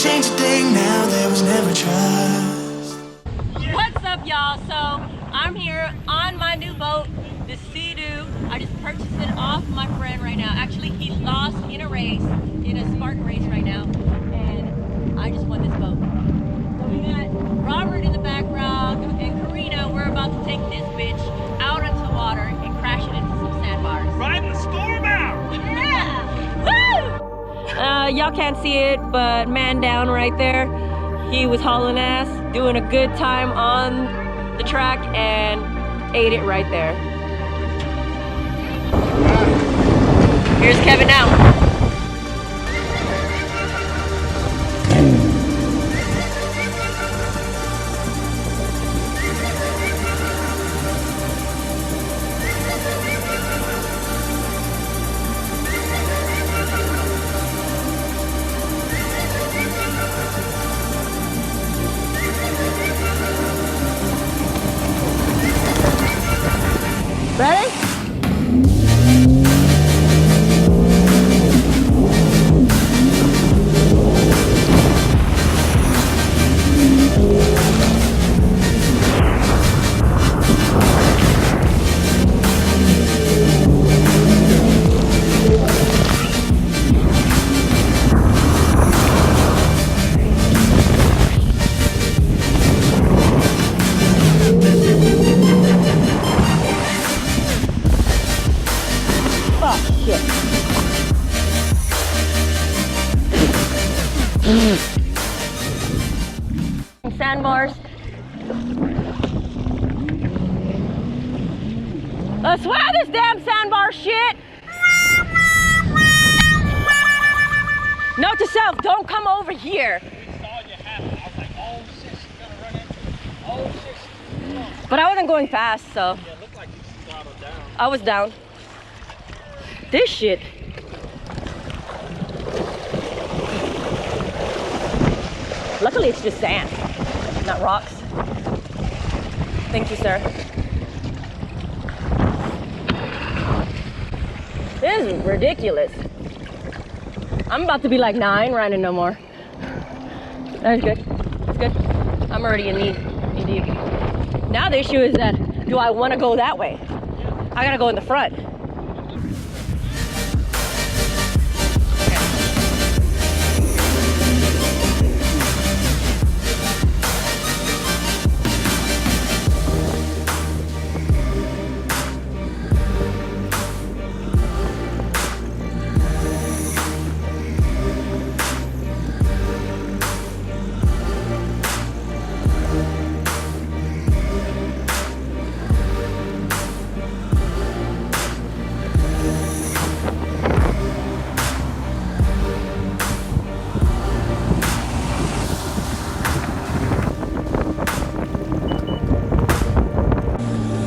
change a thing now, there was never trust. What's up, y'all? So I'm here on my new boat, the Seadoo. I just purchased it off my friend right now. Actually, he lost in a race, in a Spartan race right now, and I just won this boat. So we got Robert in the background and Karina. We're about to take this bitch out into the water and crash it into some sandbars. Riding the storm out! Yeah! Woo! Y'all can't see it, but man down right there, he was hauling ass, doing a good time on the track, and ate it right there. Here's Kevin now. Ready? Sandbars. Let's swim this damn sandbar shit. Note to self, don't come over here. But I wasn't going fast, so. Yeah, it looked like you throttled down. I was down. This shit. Luckily it's just sand, not rocks. Thank you, sir. This is ridiculous. I'm about to be like 9, riding no more. That's good. That's good. I'm already in knee deep. Now the issue is that, do I want to go that way? I gotta go in the front.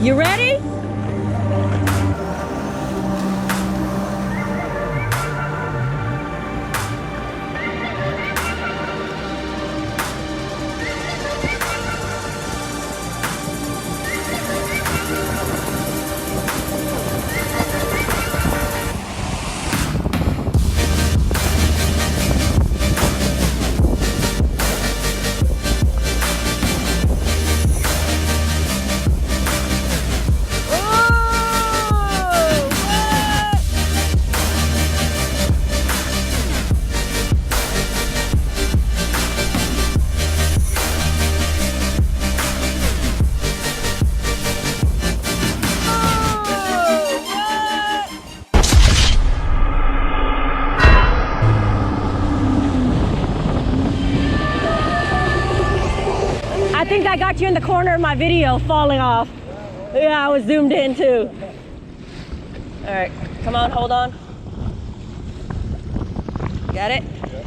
You ready? I think I got you in the corner of my video falling off. Yeah, I was zoomed in too. All right, come on, hold on. Got it? Yeah.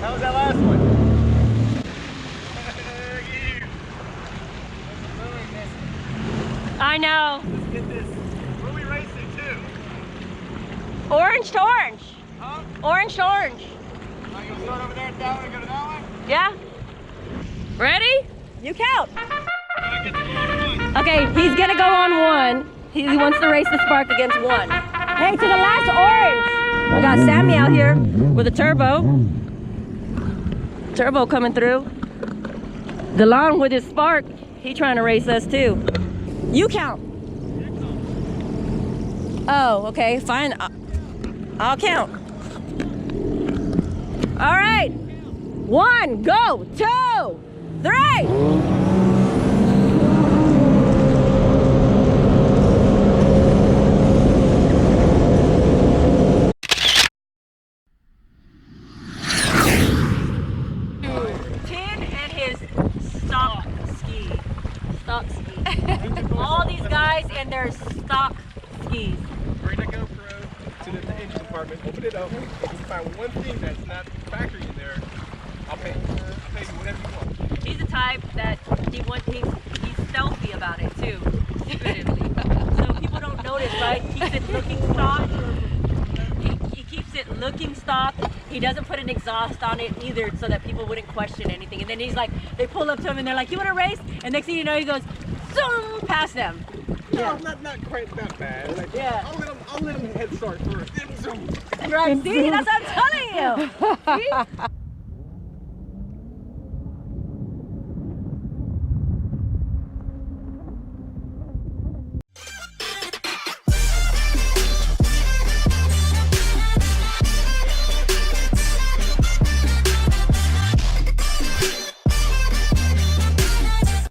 How was that last one? I know. Let's get this. What are we racing to? Orange to orange. Huh? Orange to orange. Are you gonna start over there at that one and go to that one? Yeah? Ready? You count. I get to go on one. Okay, he's gonna go on 1. He wants to race the spark against 1. Hey, to the last orange. I got Sammy out here with a turbo. Turbo coming through. DeLon with his Spark. He trying to race us too. You count. Oh, okay, fine. I'll count. All right. 1, go. 2, 3. All these guys and their stock skis. Bring the GoPro to the engine compartment, open it up. If you find one thing that's not factory in there, I'll pay you. I'll pay you whatever you want. He's the type that he's stealthy about it too. Secretively. So people don't notice, right? He keeps it looking stock. He keeps it looking stock. He doesn't put an exhaust on it either so that people wouldn't question anything. And then he's like, they pull up to him and they're like, you want to race? And next thing you know, he goes, zoom, past them. No, not quite that bad. Like, yeah. I'll let him head start first, then zoom. Right, see, that's what I'm telling you. See?